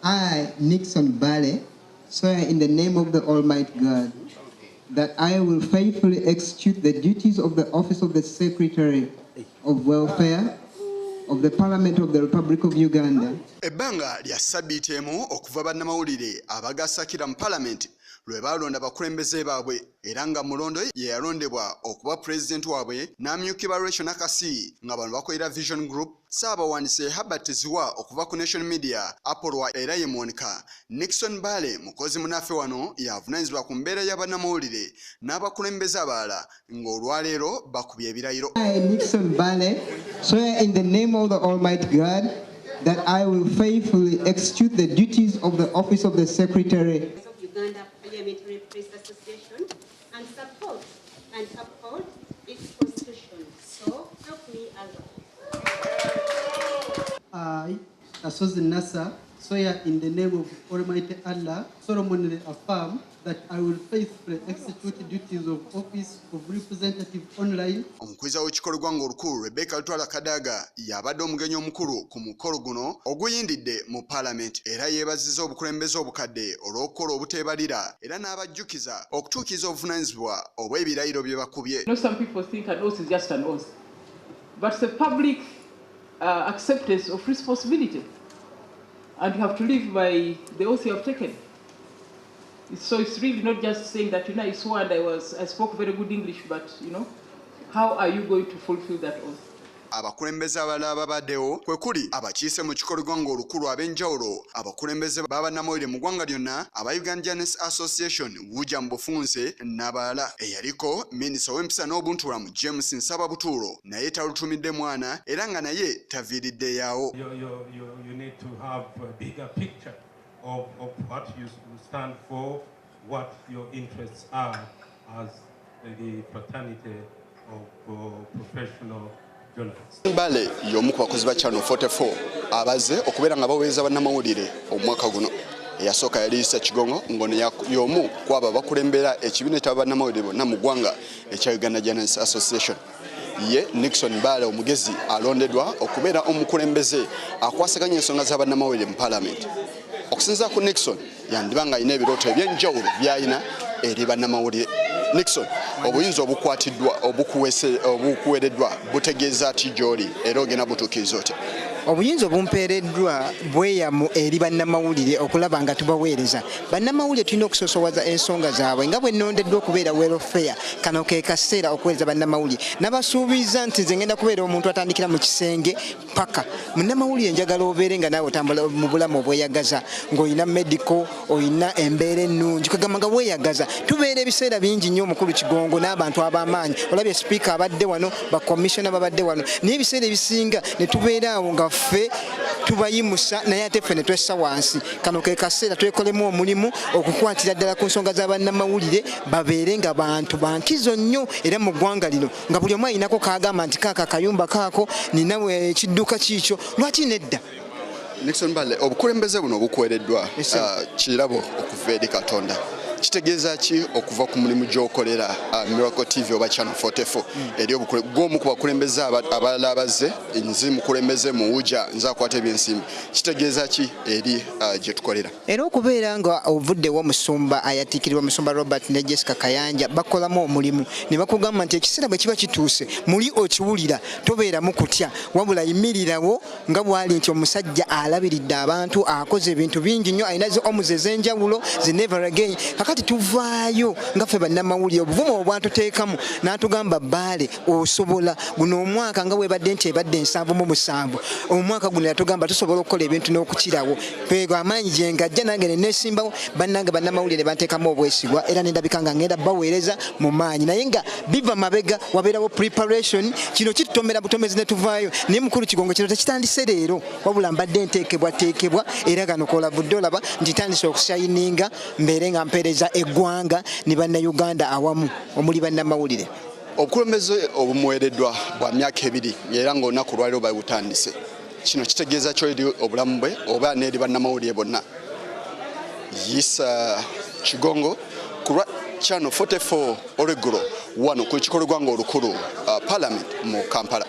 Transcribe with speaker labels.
Speaker 1: I, Nixon Bale, swear in the name of the Almighty God that I will faithfully execute the duties of the office of the Secretary of Welfare of the Parliament of the Republic of Uganda.
Speaker 2: Ebbanga lya ssabbiiti emu okuva bannamawulire Abagasakira mu Parliament lwe balonda bakulembeze baabwe era nga mulondo ye yalondebwa okuba pulezidenti waabwe n'amyukibwa Rachel Nakasi nga bano bakolera Vision Group Ssaabawandiisi Herbert Ziwa okuva ku Nation Media Apollo era ye Monica Nixon Bale mukozi munaffe wano yavunaanyizibwa ku mbeera y'abannamawulire n'abakulembeze abalala ng'olwaleero bakubye ebirayiro.
Speaker 1: I, Nixon Bale, swear in the name of the Almighty God that I will faithfully execute the duties of the office of the Secretary
Speaker 3: of Uganda Parliamentary Press Association and support and uphold its constitution. So help me Allah.
Speaker 4: I, Asozi Nasa, swear in the name of Almighty Allah, solemnly affirm that I will faithfully execute the duties of office of representative online.
Speaker 2: Omukwiza w'ekikolo gwanga olukulu REBBECA KADAGA yabadde omugenyi omukulu ku mukolo guno oguyindidde mu Parliament era yeebazizza obukulembeze obukadde olw'okukola obuteebalira era n'abajjukiza okutuukiza obuvunaanyizibwa obw'ebirayiro bye bakubye.
Speaker 5: Some people think an oath is just an oath, but it's a public acceptance of responsibility, and you have to live by the oath you have taken. So it's really not just saying that, I swore and I spoke very good English, but, how are you going to fulfill that oath?
Speaker 2: Abakulembeze abalala babaddewo kwe kuli abakiise mu kikolo gwanga olukulu ab'enjawulo abakulembeze b'abannamawulire mu ggwanga lyonna aba Uganda Journalists Association wuja mu bufunze n'abalala eyaliko minisita w'empisa n'obuntulamu James Nsababutuulo naye talutumidde mwana era nga naye taviiridde yaawo.
Speaker 6: You need to have a bigger picture of what you stand for, what your interests are as the fraternity of professional journalists.
Speaker 2: Bale y'omu ku bakozi ba Channel 44 abaze okubeera nga baweereza bannamawulire omwaka guno. Eyasooka yali Issa Kigongo ngono y'omu ku abo bakulembera ekibiina ekya bannamawulire bonna mu ggwanga ekya Uganda Journalists Association. Ye Nixon Bale omugezi alondeddwa okubeera omukulembeze akwasaganya ensonga z'abannamawulire mu Parliament. Okusinziira ku Nixon yandibanga alina ebirooto eby'enjawulo by'alina eri bannamawulire. Nixon, obuyinza obukwatiddwa obukuweereddwa butegeeza ati gy'oli era ogenda butuukiriza otya?
Speaker 1: Obuyinza obumpeereddwa bweyamu eri bannamawulire okulaba nga tubaweereza. Bannamawulire tulina okusosowaza ensonga zaabwe nga bwe nnondeddwa okubeera welfare kano ke kaseera okuweereza bannamawulire. Nabasuubiza nti nze ngenda kubeera omuntu atandikira mu kisenge paka. Munnamawulire njagala obeere nga naawe otambula mu bulamu obweyagaza ng'olina medical, olina embeera ennungi kagamba nga weeyagaza. Tubeera ebiseera bingi nnyo omukulu Kigongo n'abantu ab'amaanyi. Olabye sipiika abadde wano, bakomishona babadde wano. Naye ebiseera ebisinga ne tubeera awo nga ffe tubayimusa naye ate ffe ne twessa wansi. Kano ke kaseera twekolemu omulimu okukwatira ddala ku nsonga z'abannamawulire babeere nga bantu bankizo nnyo era mu ggwanga lino nga buli omu ayinako kaagamba nti kaaka akayumba kaako ninawe ekidduka kiikyo. Lwaki nedda?
Speaker 2: Nixon Bale obukulembeze buno obukuweereddwa kirabo okuva eri Katonda. Kitegeeza ki okuva ku mulimu gy'okolera Miracle TV oba Channel 44 eri gw'omu ku bakulembeze abalala abazze nzi mukulembeze mu wuja nze akwata ebyensimbi kitegeeza ki eri gye tukolera?
Speaker 1: Era okubeera nga ovuddewo omusumba ayatiikirirwa Musumba Robert ne Jessica Kayanja bakolamu omulimu ne bakugamba nti ekiseera bwe kiba kituuse muli okiwulira tobeeramu kutya wabula yimirirawo nga bwali nti omusajja alabiridde abantu akoze ebintu bingi nnyo alina omuze ez'enjawulo zi never again. Kakati tuvaayo nga ffe bannamawulire obuvumu obwatuteekamu n'atugamba Bale osobola guno omwaka nga webadde nti ebadde 7 omwaka guno yatugamba tusobola okukola ebintu n'okukirawo pego amaanyi gye ngajja nange ne neesimbawo bannange bannamawulire banteekamu obwesigwa era nendabika nga ngenda baweereza mu maanyi naye nga biva mabega wabeerawo preparation kino kitutomera butomezi ne tuvaayo naye mukulu Kigongo kino tekitandise leero wabula mbadde nteekebwa era gano kola budde olaba nti tandise okushayininga mbeere nga mpeereza eggwanga ne bannayuganda awamu omuli bannamawulire.
Speaker 2: Obukulembeze obumuweereddwa bwa myaka 2 era ng'olunaku lwaliro babutandise. Kino kitegeeza kyo eri obulamu bwe oba n'eri bannamawulire bonna. Issa Kigongo ku Channel 44 Oregulo wano ku kikolo gwanga olukulu Parliament mu Kampala.